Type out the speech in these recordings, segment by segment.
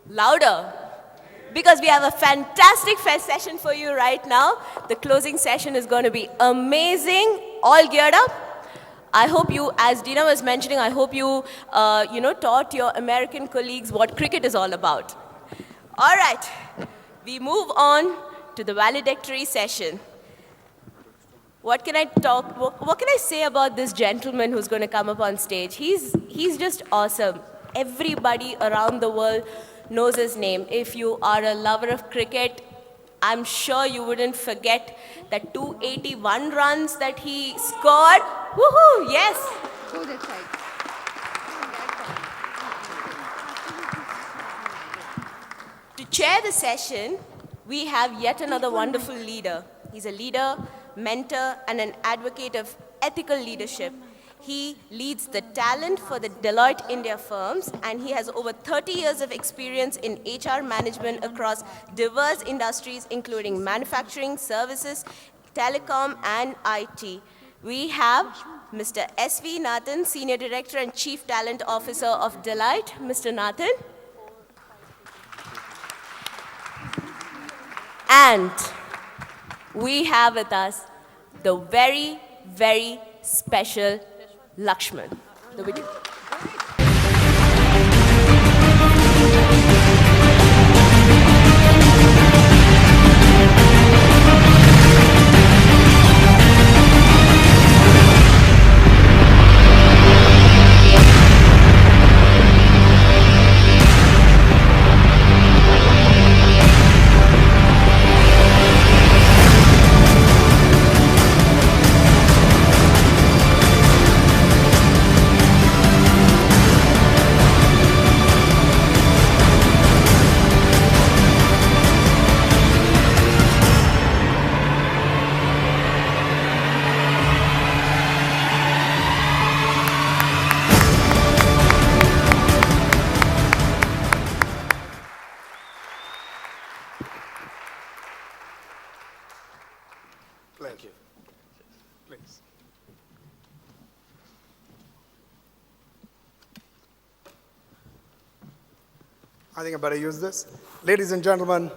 Louder. Because we have a fantastic session for you right now. The closing session is going to be amazing. All geared up. I hope you, as Dina was mentioning, I hope you, taught your American colleagues what cricket is all about. All right. We move on to the valedictory session. What can I say about this gentleman who's going to come up on stage? He's just awesome. Everybody around the world knows his name. If you are a lover of cricket, I'm sure you wouldn't forget that 281 runs that he scored. Woohoo, yes. Go that side. To chair the session, we have yet another wonderful leader. He's a leader, mentor, and an advocate of ethical leadership. He leads the talent for the Deloitte India firms, and he has over 30 years of experience in HR management across diverse industries, including manufacturing, services, telecom, and IT. We have Mr. S.V. Nathan, Senior Director and Chief Talent Officer of Deloitte. Mr. Nathan. And we have with us the very, very special Laxman. The video. Thank you. Please. I think I better use this. Ladies and gentlemen,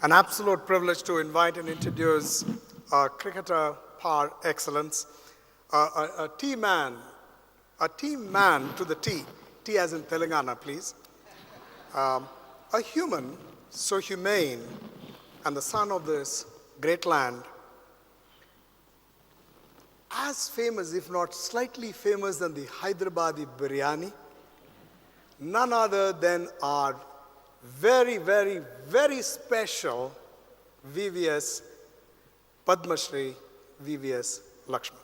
an absolute privilege to invite and introduce a cricketer par excellence, a team man to the T. T as in Telangana, please. A human so humane and the son of this great land, as famous, if not slightly famous than the Hyderabadi biryani, none other than our very, very, very special VVS Padma Shri VVS Laxman.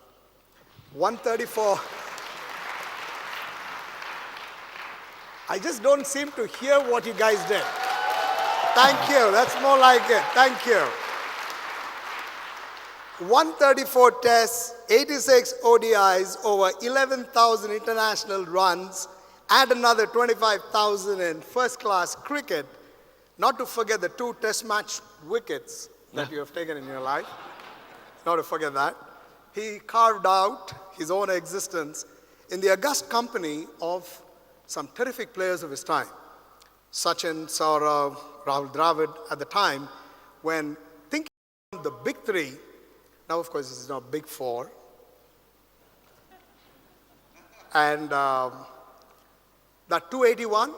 134. I just don't seem to hear what you guys did. Thank you. That's more like it. Thank you. 134 tests, 86 ODIs, over 11,000 international runs, and another 25,000 in first-class cricket. Not to forget the 2 test match wickets that you have taken in your life. Not to forget that. He carved out his own existence in the august company of some terrific players of his time. Sachin, Saurav, Rahul Dravid at the time, when thinking of the big 3, now, of course, this is not big 4. And that 281,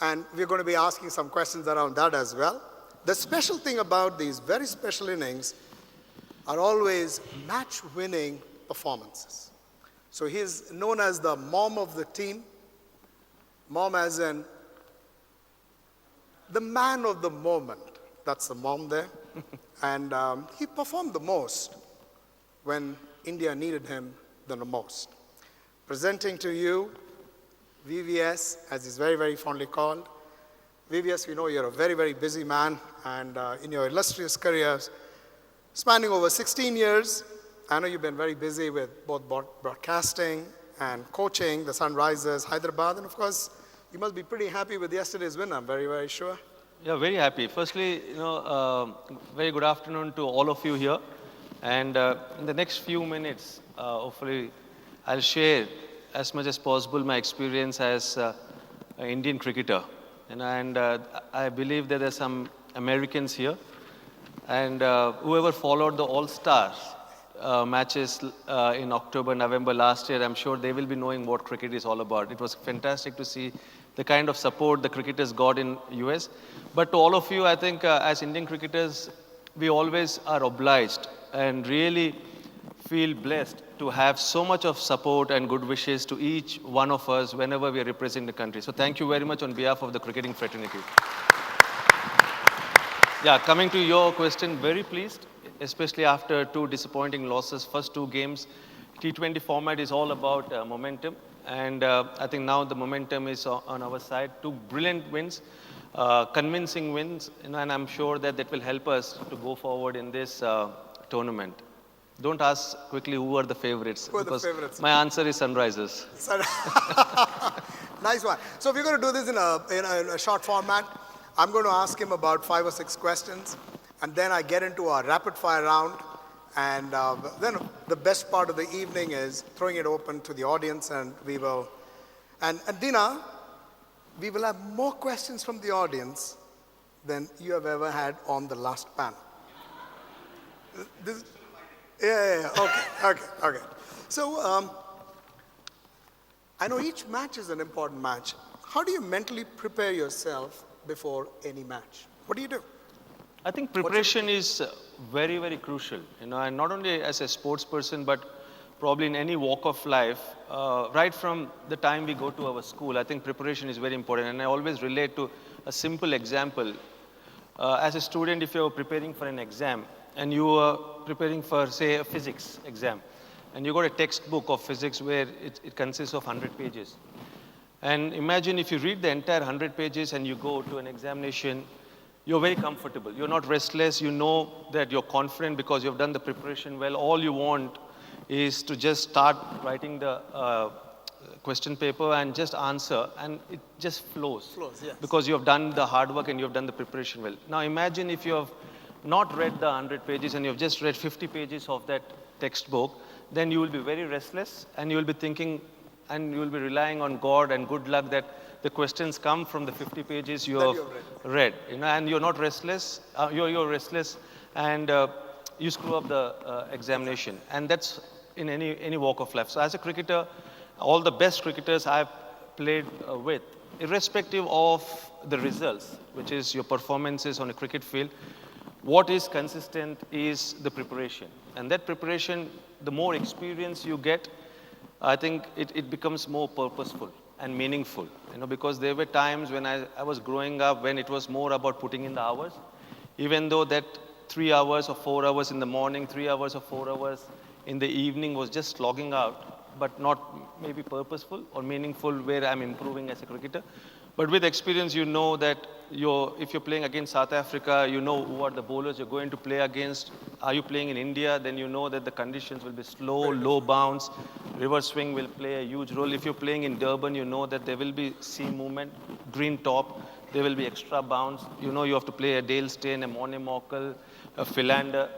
and we're going to be asking some questions around that as well. The special thing about these very special innings are always match-winning performances. So he's known as the mom of the team, mom as in the man of the moment. That's the mom there. And he performed the most when India needed him the most. Presenting to you, VVS, as he's very, very fondly called. VVS, we know you're a very, very busy man, and in your illustrious careers, spanning over 16 years, I know you've been very busy with both broadcasting and coaching the Sunrisers, Hyderabad, and of course, you must be pretty happy with yesterday's win, I'm very, very sure. Yeah, very happy. Firstly, very good afternoon to all of you here. And in the next few minutes, hopefully, I'll share as much as possible my experience as an Indian cricketer. And I believe that there's some Americans here. And whoever followed the All-Star matches in October, November last year, I'm sure they will be knowing what cricket is all about. It was fantastic to see the kind of support the cricketers got in US. But to all of you, I think as Indian cricketers, we always are obliged and really feel blessed to have so much of support and good wishes to each one of us whenever we are representing the country. So thank you very much on behalf of the cricketing fraternity. Yeah, coming to your question, very pleased, especially after two disappointing losses, first two games. T20 format is all about momentum, and I think now the momentum is on our side. Two brilliant wins, convincing wins, and I'm sure that that will help us to go forward in this tournament. Don't ask quickly who are the favorites. Who are the favorites? My answer is Sunrisers. Nice one. So we're going to do this in a short format. I'm going to ask him about 5 or 6 questions, and then I get into a rapid fire round. And then the best part of the evening is throwing it open to the audience, and we will, and Dina, we will have more questions from the audience than you have ever had on the last panel. This, yeah. Okay. So I know each match is an important match. How do you mentally prepare yourself before any match? What do you do? I think preparation is very, very crucial, and not only as a sports person, but probably in any walk of life, right from the time we go to our school. I think preparation is very important, and I always relate to a simple example. As a student, if you're preparing for an exam, and you are preparing for, say, a physics exam, and you got a textbook of physics where it consists of 100 pages. And imagine if you read the entire 100 pages and you go to an examination, you're very comfortable. You're not restless. You know that you're confident because you've done the preparation well. All you want is to just start writing the question paper and just answer, and it just flows. Yes. Because you have done the hard work and you have done the preparation well. Now imagine if you have not read the 100 pages and you have just read 50 pages of that textbook, then you will be very restless, and you will be thinking, and you will be relying on God and good luck that the questions come from the 50 pages you have read. And you're not restless, you're restless, and you screw up the examination. And that's in any walk of life. So as a cricketer, all the best cricketers I've played with, irrespective of the results, which is your performances on a cricket field, what is consistent is the preparation. And that preparation, the more experience you get, I think it becomes more purposeful and meaningful, because there were times when I was growing up when it was more about putting in the hours, even though that 3 hours or 4 hours in the morning, 3 hours or 4 hours in the evening was just slogging out, but not maybe purposeful or meaningful where I'm improving as a cricketer. But with experience, you know that if you're playing against South Africa, you know who are the bowlers you're going to play against. Are you playing in India? Then you know that the conditions will be slow, low bounce. Reverse swing will play a huge role. If you're playing in Durban, you know that there will be seam movement, green top. There will be extra bounce. You know you have to play a Dale Steyn, a Morne Morkel, a Philander.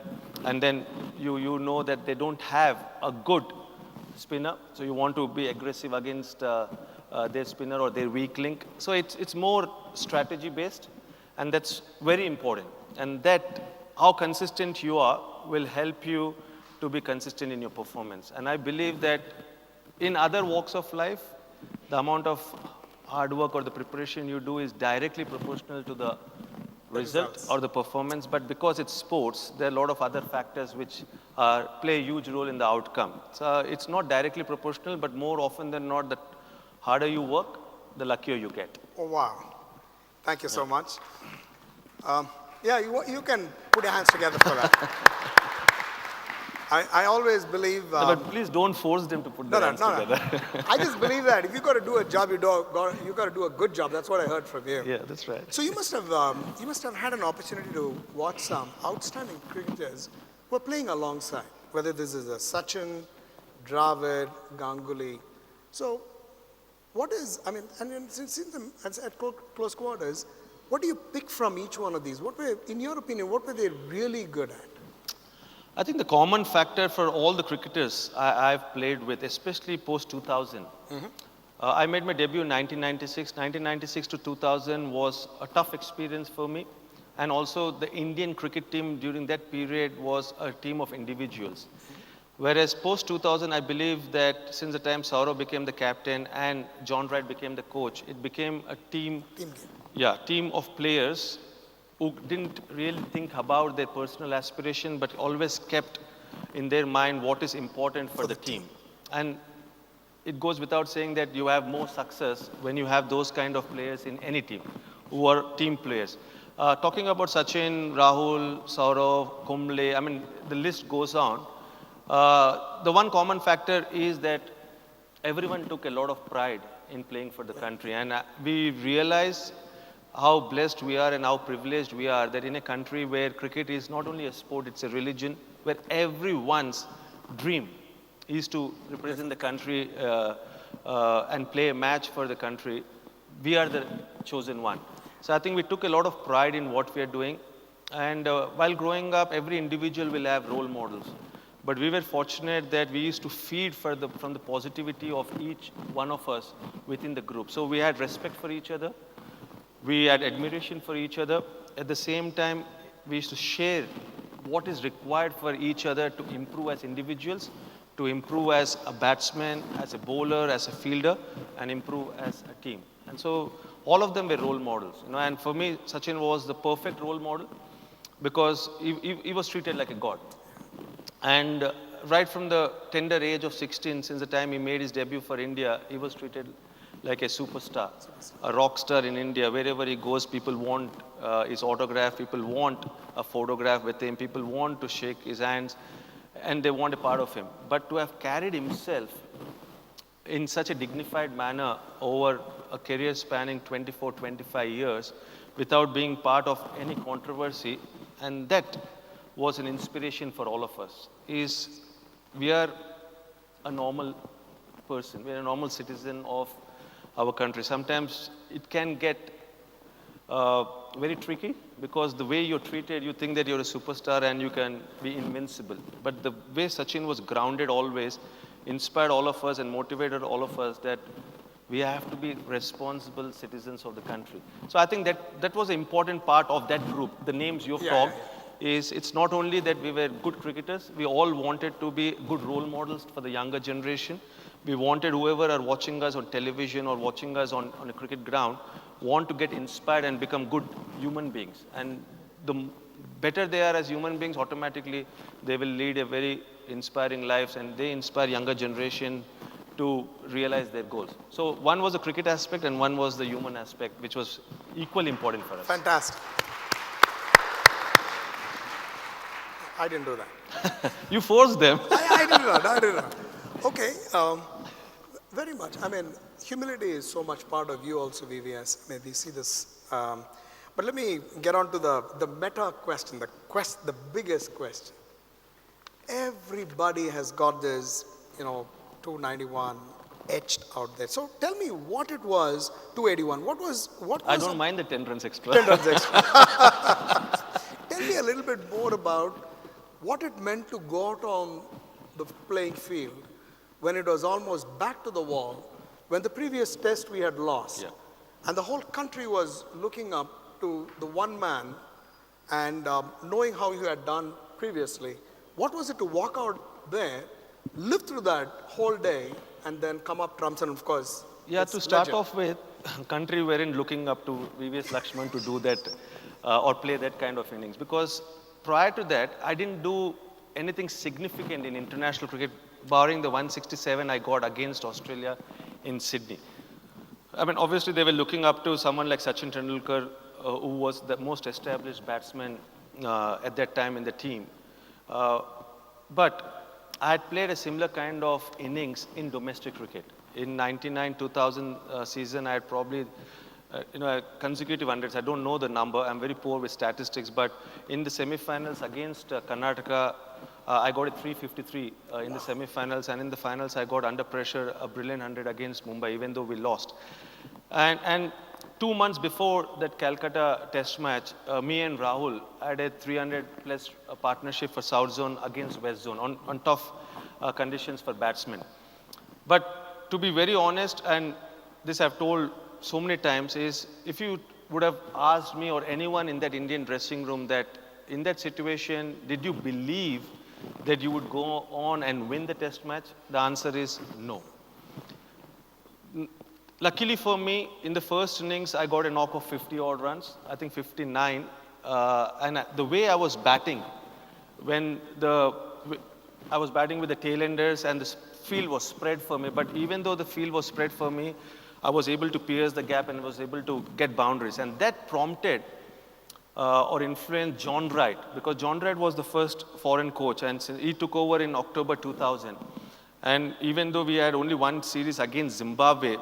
And then you know that they don't have a good spinner. So you want to be aggressive against their spinner or their weak link. So it's more strategy based, and that's very important. And that how consistent you are will help you to be consistent in your performance. And I believe that in other walks of life, the amount of hard work or the preparation you do is directly proportional to the result or the performance. But because it's sports, there are a lot of other factors which play a huge role in the outcome. So it's not directly proportional, but more often than not, the harder you work, the luckier you get. Oh, wow. Thank you so much. You can put your hands together for that. I always believe... No, but please don't force them to put their hands together. I just believe that if you've got to do a job, you've got to do a good job. That's what I heard from you. Yeah, that's right. So you must have had an opportunity to watch some outstanding cricketers who are playing alongside, whether this is a Sachin, Dravid, Ganguly. So what is, since at close quarters, what do you pick from each one of these? In your opinion, what were they really good at? I think the common factor for all the cricketers I've played with, especially post-2000, I made my debut in 1996. 1996 to 2000 was a tough experience for me. And also the Indian cricket team during that period was a team of individuals. Whereas post 2000, I believe that since the time Saurav became the captain and John Wright became the coach, it became a team, team of players who didn't really think about their personal aspiration, but always kept in their mind what is important for the team. And it goes without saying that you have more success when you have those kind of players in any team who are team players. Talking about Sachin, Rahul, Saurav, Kumble, I mean, the list goes on. The one common factor is that everyone took a lot of pride in playing for the country. And we realize how blessed we are and how privileged we are that in a country where cricket is not only a sport, it's a religion, where everyone's dream is to represent the country and play a match for the country. We are the chosen one. So I think we took a lot of pride in what we are doing. And while growing up, every individual will have role models. But we were fortunate that we used to feed from the positivity of each one of us within the group. So we had respect for each other. We had admiration for each other. At the same time, we used to share what is required for each other to improve as individuals, to improve as a batsman, as a bowler, as a fielder, and improve as a team. And so all of them were role models. And for me, Sachin was the perfect role model because he was treated like a god. And right from the tender age of 16, since the time he made his debut for India, he was treated like a superstar, a rock star in India. Wherever he goes, people want his autograph, people want a photograph with him, people want to shake his hands, and they want a part of him. But to have carried himself in such a dignified manner over a career spanning 24, 25 years without being part of any controversy, and that was an inspiration for all of us, is we are a normal person, we are a normal citizen of our country. Sometimes it can get very tricky because the way you're treated, you think that you're a superstar and you can be invincible. But the way Sachin was grounded always inspired all of us and motivated all of us that we have to be responsible citizens of the country. So I think that was an important part of that group. The names you've talked is it's not only that we were good cricketers, we all wanted to be good role models for the younger generation. We wanted whoever are watching us on television or watching us on a cricket ground want to get inspired and become good human beings. And the better they are as human beings, automatically they will lead a very inspiring lives and they inspire younger generation to realize their goals. So one was the cricket aspect and one was the human aspect, which was equally important for us. Fantastic. I didn't do that. You forced them. I didn't know. Okay, very much. I mean, humility is so much part of you also, VVS. I mean, we see this. But let me get on to the meta question, the biggest question. Everybody has got this, 291 etched out there. So tell me what it was, 281. What was I don't mind the 10 runs extra. 10 runs extra. Tell me a little bit more about what it meant to go out on the playing field when it was almost back to the wall, when the previous test we had lost, and the whole country was looking up to the one man and knowing how you had done previously. What was it to walk out there, live through that whole day, and then come up trumps and of course, to start off with, country weren't looking up to VVS Laxman to do that or play that kind of innings because prior to that, I didn't do anything significant in international cricket, barring the 167 I got against Australia in Sydney. I mean, obviously they were looking up to someone like Sachin Tendulkar, who was the most established batsman at that time in the team. But I had played a similar kind of innings in domestic cricket. In 99-2000 season, I had probably consecutive hundreds. I don't know the number. I'm very poor with statistics. But in the semi-finals against Karnataka, I got a 353 in the semi-finals. And in the finals, I got under pressure a brilliant 100 against Mumbai, even though we lost. And 2 months before that Calcutta test match, me and Rahul had a 300-plus partnership for South Zone against West Zone on tough conditions for batsmen. But to be very honest, and this I've told so many times, is if you would have asked me or anyone in that Indian dressing room that in that situation, did you believe that you would go on and win the test match? The answer is no. Luckily for me, in the first innings, I got a knock of 50 odd runs, I think 59. And the way I was batting, I was batting with the tailenders and the field was spread for me, but even though the field was spread for me, I was able to pierce the gap and was able to get boundaries. And that prompted or influenced John Wright, because John Wright was the first foreign coach and he took over in October 2000. And even though we had only one series against Zimbabwe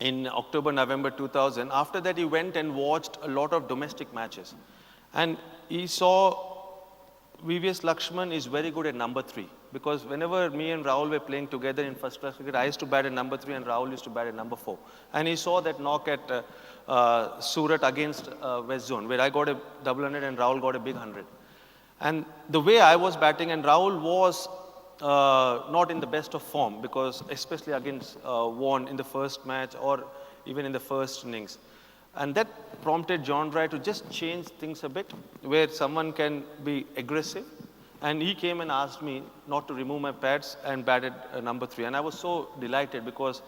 in October, November 2000, after that he went and watched a lot of domestic matches. And he saw VVS Laxman is very good at number 3, because whenever me and Rahul were playing together in first class cricket, I used to bat at number 3 and Rahul used to bat at number 4. And he saw that knock at Surat against West Zone, where I got a double 100 and Rahul got a big 100. And the way I was batting, and Rahul was not in the best of form, because especially against Vaughan in the first match or even in the first innings. And that prompted John Wright to just change things a bit, where someone can be aggressive. And he came and asked me not to remove my pads and batted number 3. And I was so delighted, because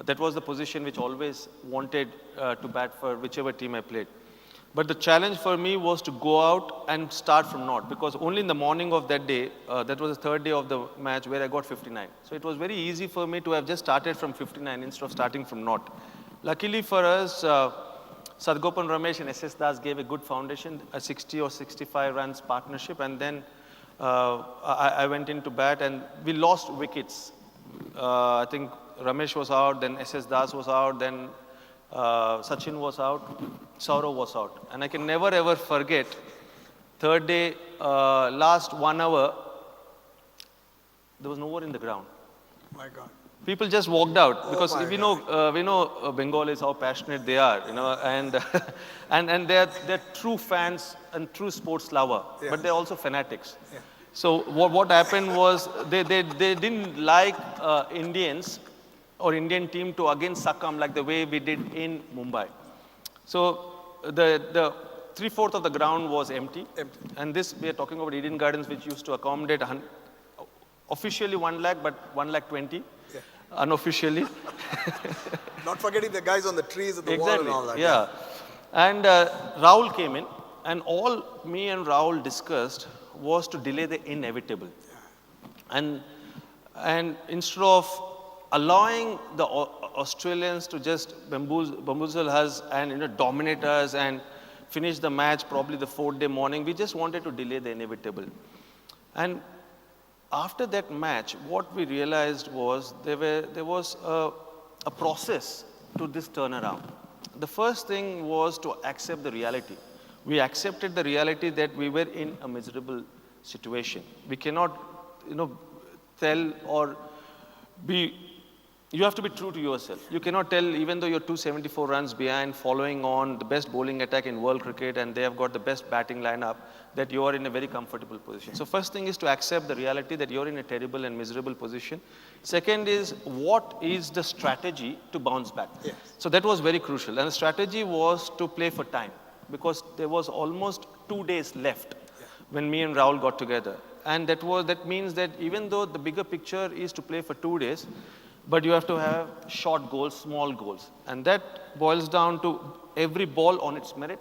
that was the position which always wanted to bat for whichever team I played. But the challenge for me was to go out and start from naught, because only in the morning of that day, that was the third day of the match, where I got 59. So it was very easy for me to have just started from 59 instead of starting from naught. Luckily for us, Sadgopan Ramesh and SS Das gave a good foundation, a 60 or 65 runs partnership, and then I went into bat and we lost wickets. I think Ramesh was out, then SS Das was out, then Sachin was out, Saurav was out. And I can never ever forget, third day, last 1 hour, there was no one in the ground. My God. People just walked out, because my we know Bengalis, how passionate they are, and and they're true fans and true sports lover, but they're also fanatics. Yeah. So what happened was they didn't like Indians or Indian team to again succumb like the way we did in Mumbai. So the 3/4 of the ground was empty. And this, we are talking about Eden Gardens, which used to accommodate officially 1 lakh, but 1,20,000. Yeah. Unofficially. Not forgetting the guys on the trees at the wall and all that. Yeah. And Rahul came in, and all me and Rahul discussed was to delay the inevitable. Yeah. And instead of allowing the Australians to just bamboozle us and dominate us and finish the match probably the 4th day morning, we just wanted to delay the inevitable. And after that match, what we realized was there was a process to this turnaround. The first thing was to accept the reality. We accepted the reality that we were in a miserable situation. We cannot, tell or be. You have to be true to yourself. You cannot tell, even though you're 274 runs behind, following on the best bowling attack in world cricket, and they have got the best batting lineup, that you are in a very comfortable position. So first thing is to accept the reality that you're in a terrible and miserable position. Second is, what is the strategy to bounce back? Yes. So that was very crucial. And the strategy was to play for time, because there was almost 2 days left when me and Rahul got together. And that means that even though the bigger picture is to play for 2 days, but you have to have short goals, small goals. And that boils down to every ball on its merit,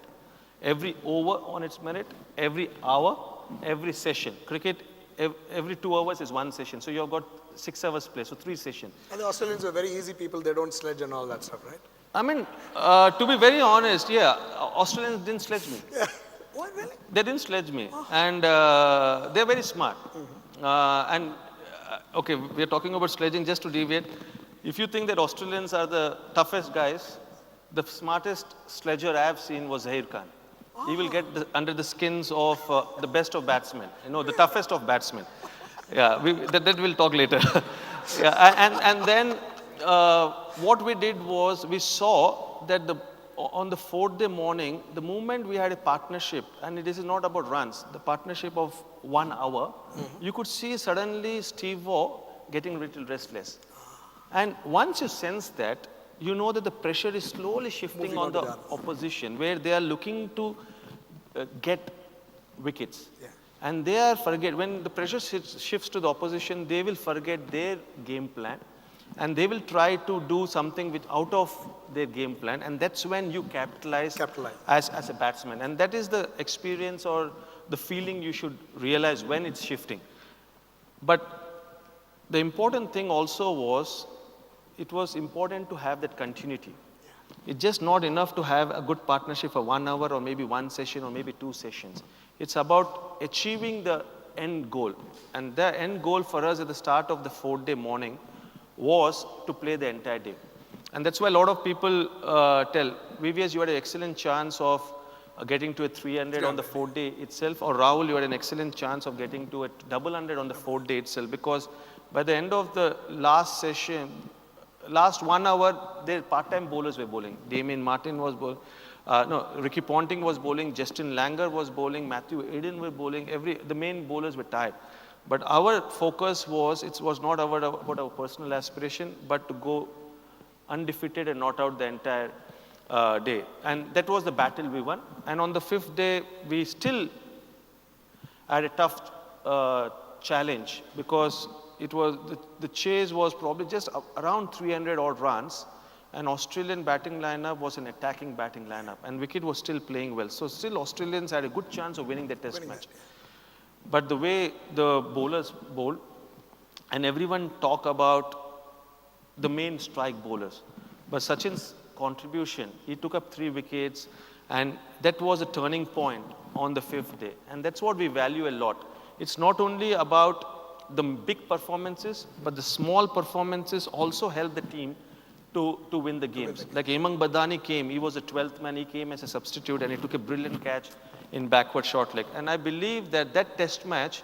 every over on its merit, every hour, every session. Cricket, every 2 hours is 1 session. So you've got 6 hours play, so 3 sessions. And the Australians are very easy people. They don't sledge and all that stuff, right? I mean, to be very honest, Australians didn't sledge me. Yeah. What, really? They didn't sledge me. And they're very smart. Okay, we are talking about sledging, just to deviate. If you think that Australians are the toughest guys, the smartest sledger I have seen was Zaheer Khan. He will get under the skins of the best of batsmen, the toughest of batsmen. Yeah, that we'll talk later. And then what we did was, we saw that on the 4th day morning, the moment we had a partnership, and this is not about runs, the partnership of 1 hour, you could see suddenly Steve Waugh getting a little restless. And once you sense that, you know that the pressure is slowly shifting Moving on on to the the others. opposition, where they are looking to get wickets. Yeah. And they are when the pressure shifts to the opposition, they will forget their game plan and they will try to do something which out of their game plan, and that's when you capitalize. As a batsman. And that is the experience or the feeling you should realize when it's shifting. But the important thing also was, it was important to have that continuity. It's just not enough to have a good partnership for 1 hour or maybe one session or maybe 2 sessions. It's about achieving the end goal. And the end goal for us at the start of the 4th day morning was to play the entire day. And that's why a lot of people tell, VVS, you had an excellent chance of getting to a 300 on the 4th day itself, or Rahul, you had an excellent chance of getting to a double 100 on the 4th day itself, because by the end of the last session, last 1 hour, their part-time bowlers were bowling. Damien Martin was bowling. Ricky Ponting was bowling. Justin Langer was bowling. Matthew Eden were bowling. The main bowlers were tired. But our focus was, it was not about our personal aspiration, but to go undefeated and not out the entire day. And that was the battle we won. And on the 5th day, we still had a tough challenge, because it was the chase was probably just around 300 odd runs, and Australian batting lineup was an attacking batting lineup, and wicket was still playing well. So still Australians had a good chance of winning the test match. But the way the bowlers bowled, and everyone talk about the main strike bowlers, but Sachin's contribution, he took up 3 wickets, and that was a turning point on the 5th day. And that's what we value a lot. It's not only about the big performances, but the small performances also help the team to win the games. Like Hemang Badani came, he was the 12th man, he came as a substitute and he took a brilliant catch in backward short leg. And I believe that that test match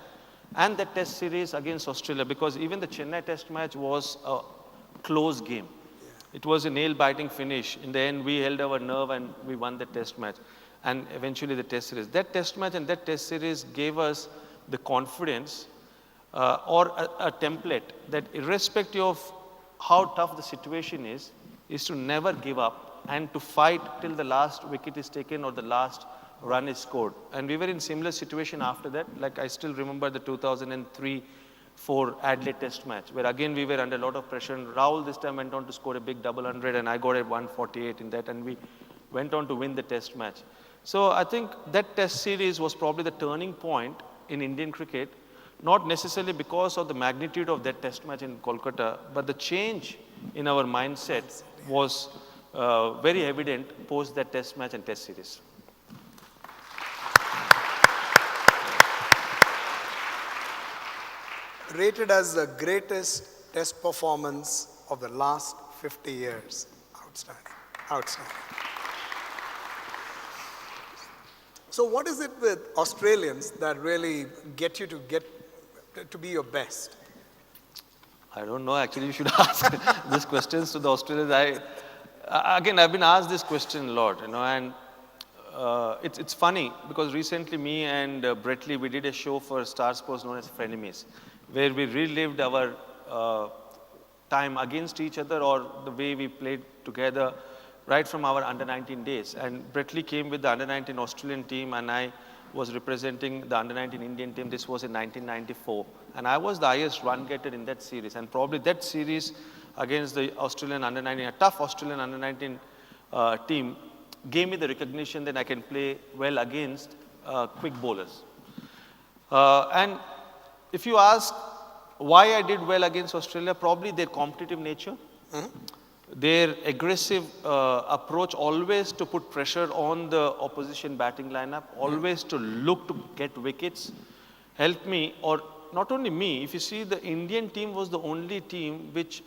and that test series against Australia, because even the Chennai test match was a close game. It was a nail-biting finish. In the end, we held our nerve and we won the test match. And eventually the test series. That test match and that test series gave us the confidence or a template that irrespective of how tough the situation is to never give up and to fight till the last wicket is taken or the last run is scored. And we were in similar situation after that. Like I still remember the 2003-4 Adelaide test match, where again we were under a lot of pressure. And Rahul this time went on to score a big double 100 and I got a 148 in that, and we went on to win the test match. So I think that test series was probably the turning point in Indian cricket, not necessarily because of the magnitude of that test match in Kolkata, but the change in our mindset was very evident post that test match and test series. Rated as the greatest test performance of the last 50 years. Outstanding. Outstanding. So what is it with Australians that really get you to be your best? I don't know. Actually, you should ask these questions to the Australians. Again, I've been asked this question a lot, and it's funny because recently me and Brett Lee, we did a show for Star Sports known as Frenemies, where we relived our time against each other or the way we played together right from our under-19 days. And Brett Lee came with the under-19 Australian team, and I was representing the under-19 Indian team. This was in 1994. And I was the highest run getter in that series. And probably that series against the Australian under-19, a tough Australian under-19 team, gave me the recognition that I can play well against quick bowlers. And if you ask why I did well against Australia, probably their competitive nature, their aggressive approach, always to put pressure on the opposition batting lineup, always to look to get wickets, helped me. Or not only me, if you see, the Indian team was the only team which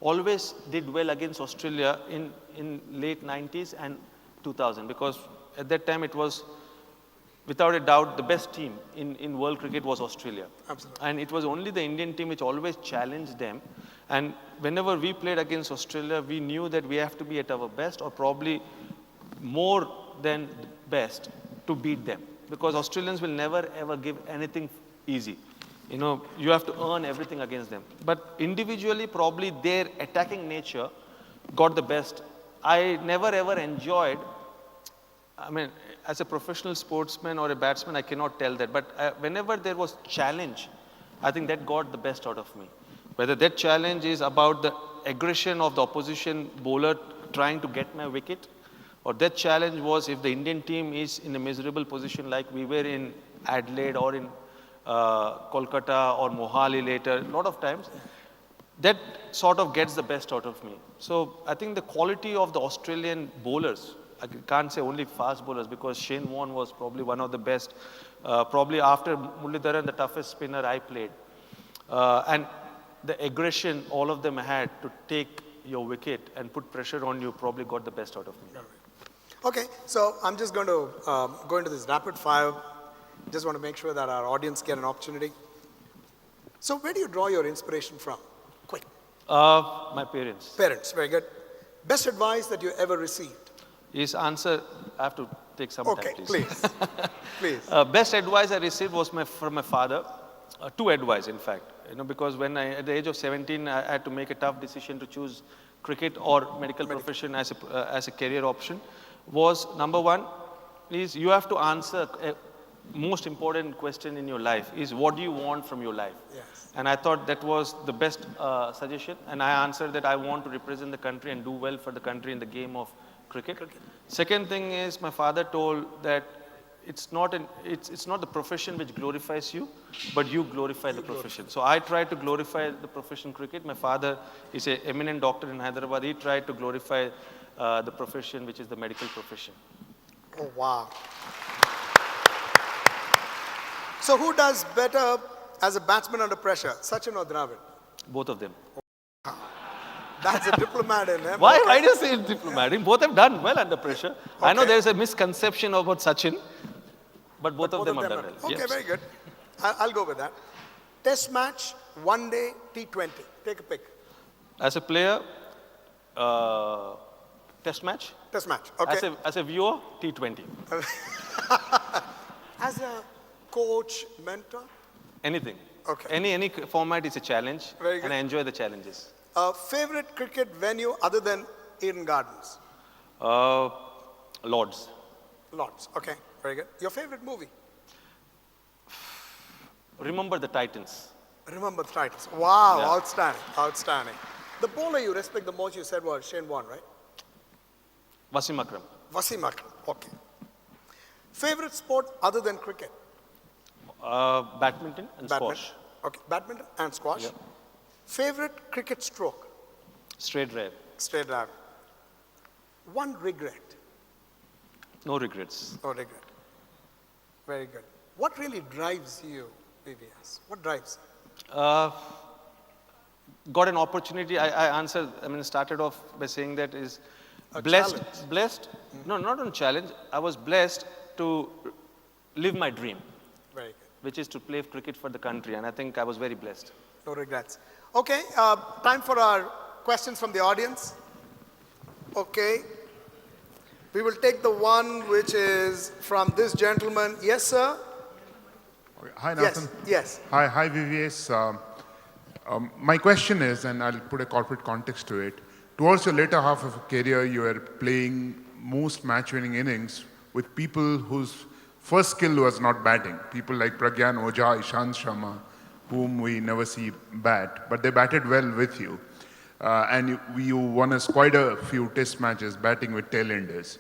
always did well against Australia in late 90s and 2000, because at that time it was, without a doubt, the best team in world cricket was Australia. Absolutely. And it was only the Indian team which always challenged them. And whenever we played against Australia, we knew that we have to be at our best, or probably more than best, to beat them. Because Australians will never ever give anything easy. You have to earn everything against them. But individually, probably their attacking nature got the best. I never ever enjoyed, I mean, as a professional sportsman or a batsman, I cannot tell that. But whenever there was challenge, I think that got the best out of me. Whether that challenge is about the aggression of the opposition bowler trying to get my wicket, or that challenge was if the Indian team is in a miserable position like we were in Adelaide or in Kolkata or Mohali later, a lot of times, that sort of gets the best out of me. So I think the quality of the Australian bowlers, I can't say only fast bowlers because Shane Warne was probably one of the best, probably after Muralidharan, the toughest spinner I played. And the aggression all of them had to take your wicket and put pressure on you probably got the best out of me. Okay, so I'm just going to go into this rapid fire. Just want to make sure that our audience get an opportunity. So where do you draw your inspiration from? Quick. My parents. Parents, very good. Best advice that you ever received? His answer, I have to take some Okay, time, please. Please. Best advice I received was from my father. Two advice, in fact. Because when at the age of 17, I had to make a tough decision to choose cricket or medical profession as a career option. Was number one is you have to answer a most important question in your life is what do you want from your life? Yes. And I thought that was the best suggestion. And I answered that I want to represent the country and do well for the country in the game of cricket. Second thing is my father told that it's not the profession which glorifies you, but you glorify the profession. So I tried to glorify the profession cricket. My father is an eminent doctor in Hyderabad. He tried to glorify the profession which is the medical profession. Oh, wow. So who does better as a batsman under pressure, Sachin or Dravid? Both of them. That's a diplomat in him. Why do you say diplomatic? Both have done well under pressure. I know there's a misconception about Sachin, but both of them have done well. Okay, Yes. very good. I'll go with that. Test match, one day, T20. Take a pick. As a player, test match. Test match, okay. As a viewer, T20. As a coach, mentor? Anything. Okay. Any format is a challenge, Very good. and I enjoy the challenges. Favorite cricket venue other than Eden Gardens? Lords. Lords, okay, very good. Your favorite movie? Remember the Titans. Remember the titles. Wow, Yeah. outstanding, outstanding. The bowler you respect the most, you said was Shane Warne, right? Wasim Akram. Wasim Akram, okay. Favorite sport other than cricket? Badminton and squash. Okay, badminton and squash. Yeah. Favorite cricket stroke? Straight drive. Straight drive. One regret? No regrets. No regret. Very good. What really drives you, VVS? What drives you? Got an opportunity. I answered, started off by saying that is A blessed. challenge. Blessed? No, not on challenge. I was blessed to live my dream, Very good. which is to play cricket for the country. And I think I was very blessed. No regrets. Okay, time for our questions from the audience. Okay. We will take the one which is from this gentleman. Yes, sir? Okay. Hi, Nathan. Yes. Hi, VVS. My question is, and I'll put a corporate context to it. Towards your later half of your career, you were playing most match-winning innings with people whose first skill was not batting. People like Pragyan Ojha, Ishant Sharma, whom we never see bat, but they batted well with you. And you won us quite a few test matches batting with tailenders.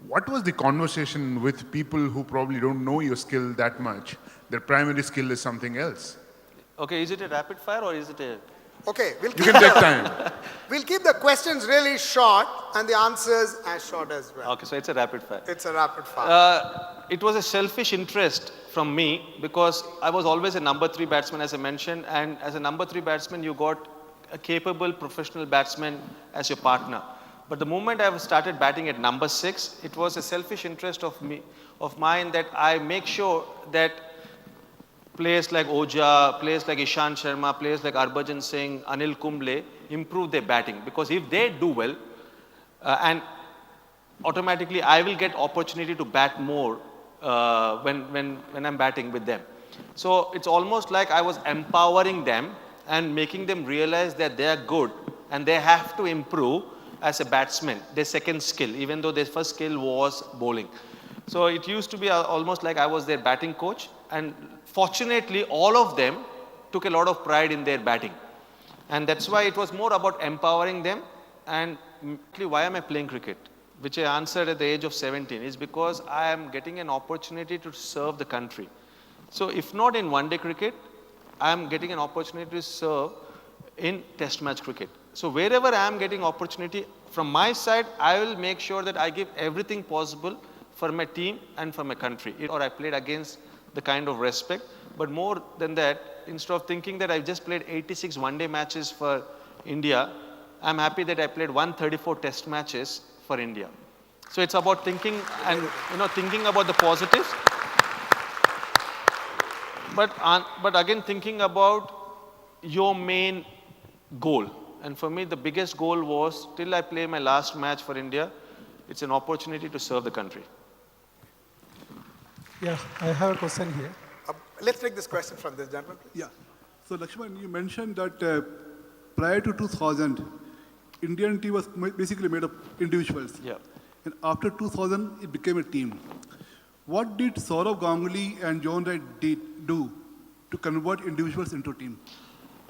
What was the conversation with people who probably don't know your skill that much? Their primary skill is something else. Okay, is it a rapid fire or is it a... Okay, You can take time. we'll keep the questions really short and the answers as short as well. Okay, so it's a rapid fire. It's a rapid fire. It was a selfish interest from me because I was always a number 3 batsman, as I mentioned, and as a number 3 batsman, you got a capable professional batsman as your partner. But the moment I started batting at number 6, it was a selfish interest of mine that I make sure that players like Ojha, players like Ishant Sharma, players like Harbhajan Singh, Anil Kumble improve their batting. Because if they do well, and automatically I will get opportunity to bat more when I'm batting with them. So it's almost like I was empowering them and making them realize that they are good and they have to improve as a batsman, their second skill, even though their first skill was bowling. So it used to be almost like I was their batting coach, and fortunately all of them took a lot of pride in their batting. And that's why it was more about empowering them. And why am I playing cricket? Which I answered at the age of 17 is because I am getting an opportunity to serve the country. So if not in one-day cricket, I am getting an opportunity to serve in test match cricket. So wherever I am getting opportunity, from my side, I will make sure that I give everything possible for my team and for my country. Or I played against the kind of respect. But more than that, instead of thinking that I've just played 86 one-day matches for India, I'm happy that I played 134 test matches for India. So it's about thinking and thinking about the positives. But again, thinking about your main goal. And for me, the biggest goal was, till I play my last match for India, it's an opportunity to serve the country. Yeah, I have a question here. Let's take this question from this gentleman, please. Yeah. So, Laxman, you mentioned that prior to 2000, Indian team was basically made of individuals. Yeah. And after 2000, it became a team. What did Saurav Ganguly and John Wright do to convert individuals into a team?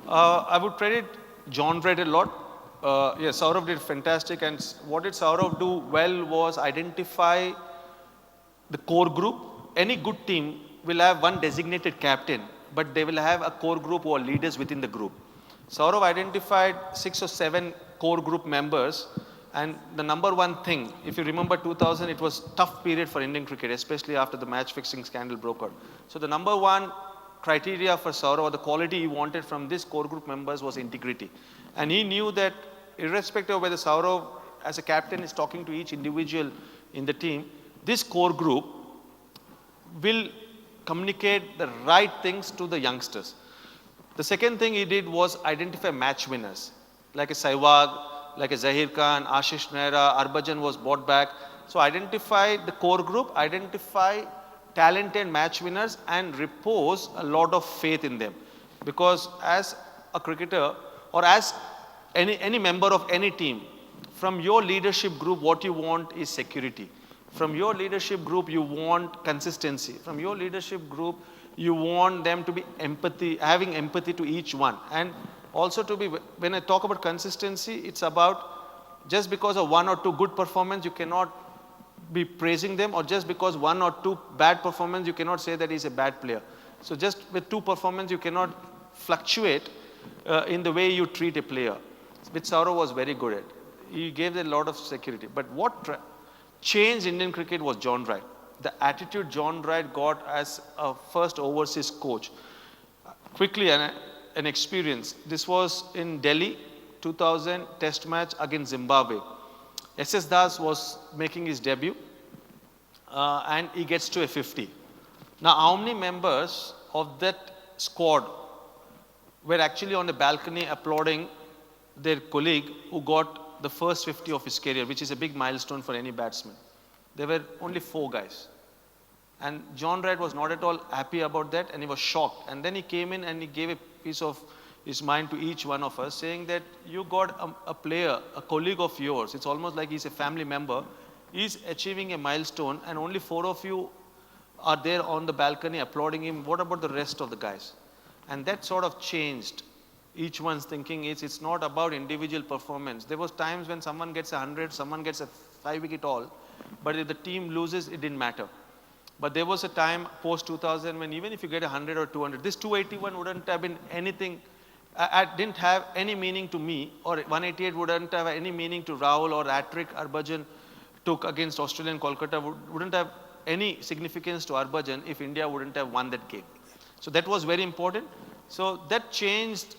I would credit John Wright a lot. Yes, Saurav did fantastic. And what did Saurav do well was identify the core group. Any good team will have one designated captain, but they will have a core group who are leaders within the group. Saurav identified 6 or 7 core group members, and the number one thing, if you remember 2000, it was tough period for Indian cricket, especially after the match fixing scandal broke out. So the number one criteria for Saurav, or the quality he wanted from this core group members, was integrity. And he knew that irrespective of whether Saurav as a captain is talking to each individual in the team, this core group will communicate the right things to the youngsters. The second thing he did was identify match winners, like a Sehwag, like a Zahir Khan, Ashish Nehra, Harbhajan was brought back. So identify the core group, identify talented match winners, and repose a lot of faith in them. Because as a cricketer, or as any member of any team, from your leadership group, what you want is security. From your leadership group, you want consistency. From your leadership group, you want them to be having empathy to each one. And also to be, when I talk about consistency, it's about just because of 1 or 2 good performance, you cannot be praising them, or just because 1 or 2 bad performance, you cannot say that he's a bad player. So just with 2 performance, you cannot fluctuate in the way you treat a player, which Saurav was very good at. He gave a lot of security. But what changed Indian cricket was John Wright. The attitude John Wright got as a first overseas coach. Quickly, an experience. This was in Delhi, 2000 test match against Zimbabwe. SS Das was making his debut and he gets to a 50. Now, how many members of that squad were actually on the balcony applauding their colleague who got the first 50 of his career, which is a big milestone for any batsman? There were only 4 guys. And John Wright was not at all happy about that, and he was shocked. And then he came in and he gave a piece of his mind to each one of us, saying that you got a player, a colleague of yours, it's almost like he's a family member, he's achieving a milestone, and only 4 of you are there on the balcony applauding him. What about the rest of the guys? And that sort of changed each one's thinking. It's not about individual performance. There was times when someone gets 100, someone gets a 5-wicket haul, but if the team loses, it didn't matter. But there was a time post 2000 when even if you get 100 or 200, this 281 wouldn't have been anything, didn't have any meaning to me, or 188 wouldn't have any meaning to Rahul, or hat-trick Harbhajan took against Australian Kolkata wouldn't have any significance to Harbhajan if India wouldn't have won that game. So that was very important. So that changed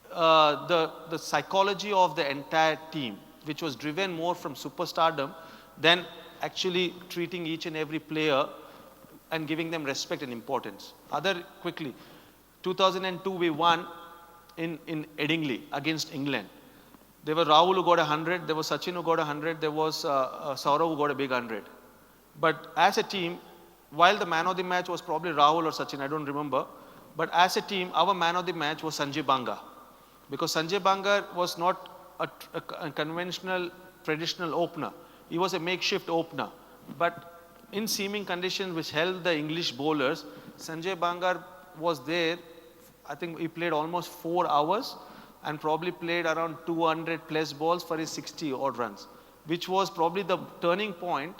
the psychology of the entire team, which was driven more from superstardom than actually treating each and every player and giving them respect and importance. Quickly, 2002 we won in Edingley against England. There were Rahul who got 100, there was Sachin who got 100, there was Saurav who got a big 100. But as a team, while the man of the match was probably Rahul or Sachin, I don't remember, but as a team, our man of the match was Sanjay Banga. Because Sanjay Banga was not a conventional traditional opener. He was a makeshift opener. But in seaming conditions which held the English bowlers, Sanjay Bangar was there. I think he played almost 4 hours and probably played around 200 plus balls for his 60 odd runs, which was probably the turning point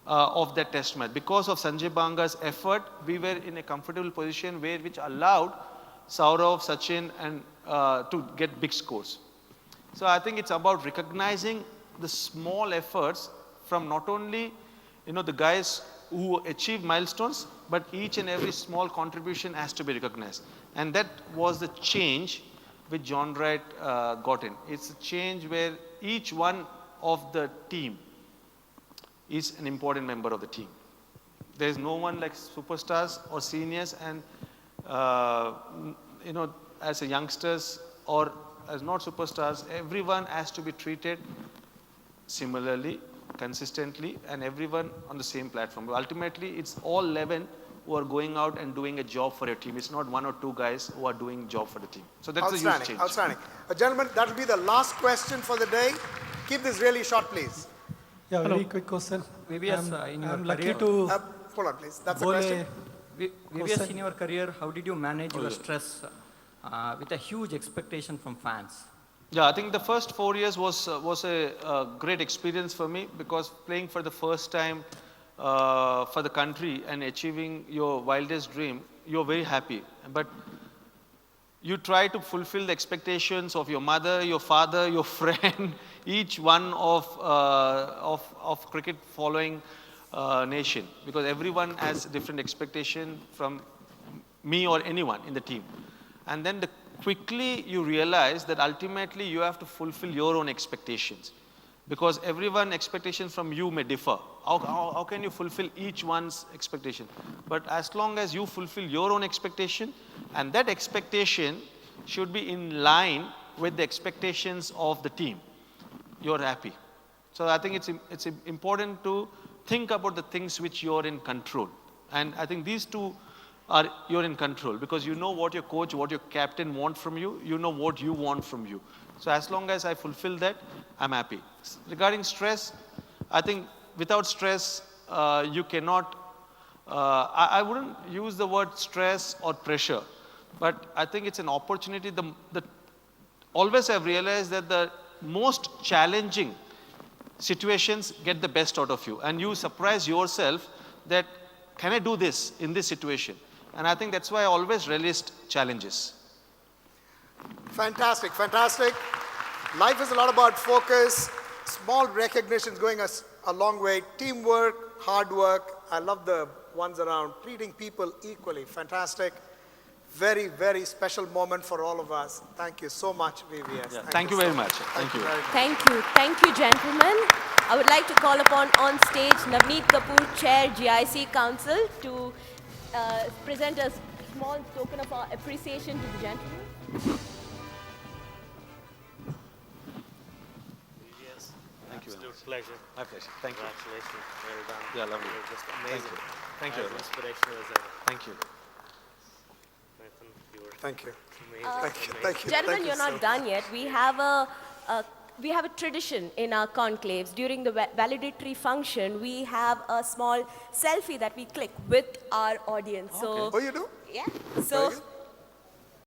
of that test match. Because of Sanjay Bangar's effort, we were in a comfortable position which allowed Saurav, Sachin and to get big scores. So I think it's about recognizing the small efforts from not only the guys who achieve milestones, but each and every small contribution has to be recognized. And that was the change which John Wright got in. It's a change where each one of the team is an important member of the team. There is no one like superstars or seniors, and as a youngsters or as not superstars, everyone has to be treated similarly, consistently, and everyone on the same platform. But ultimately, it's all 11 who are going out and doing a job for your team. It's not 1 or 2 guys who are doing job for the team. So that's a huge change. Outstanding. Gentlemen, that will be the last question for the day. Keep this really short, please. Yeah, very quick question. VVS, in your I'm lucky career, to Hold on, please. That's the bowl question. VVS, in your career, how did you manage your stress with a huge expectation from fans? Yeah, I think the first 4 years was a great experience for me, because playing for the first time for the country and achieving your wildest dream, you're very happy. But you try to fulfill the expectations of your mother, your father, your friend, each one of cricket following nation, because everyone has different expectation from me or anyone in the team. And then quickly you realize that ultimately you have to fulfill your own expectations, because everyone's expectations from you may differ. How can you fulfill each one's expectation? But as long as you fulfill your own expectation, and that expectation should be in line with the expectations of the team, you're happy. So I think it's important to think about the things which you're in control. And I think these two you're in control, because you know what your coach, what your captain want from you, you know what you want from you. So as long as I fulfill that, I'm happy. Regarding stress, I think without stress, you cannot, I wouldn't use the word stress or pressure, but I think it's an opportunity. Always I've realized that the most challenging situations get the best out of you, and you surprise yourself that, can I do this in this situation? And I think that's why I always relished challenges. Fantastic, fantastic. Life is a lot about focus, small recognitions going a long way, teamwork, hard work. I love the ones around treating people equally. Fantastic. Very, very special moment for all of us. Thank you so much, VVS. Yeah, thank you very much. Thank you. Thank you, gentlemen. I would like to call upon on stage Navneet Kapoor, Chair, GIC Council, to present a small token of our appreciation to the gentleman. Yes. Thank you. Absolute pleasure. My pleasure. Thank you. Congratulations. Well done. Yeah, lovely. You're just amazing. Thank you. As inspirational as ever. Thank you. Nathan, you were Thank you. amazing. Thank you. Gentlemen, Thank you're you not so done yet. We have a tradition in our conclaves. During the validatory function, we have a small selfie that we click with our audience. So, Oh, you do? yeah. Very So good.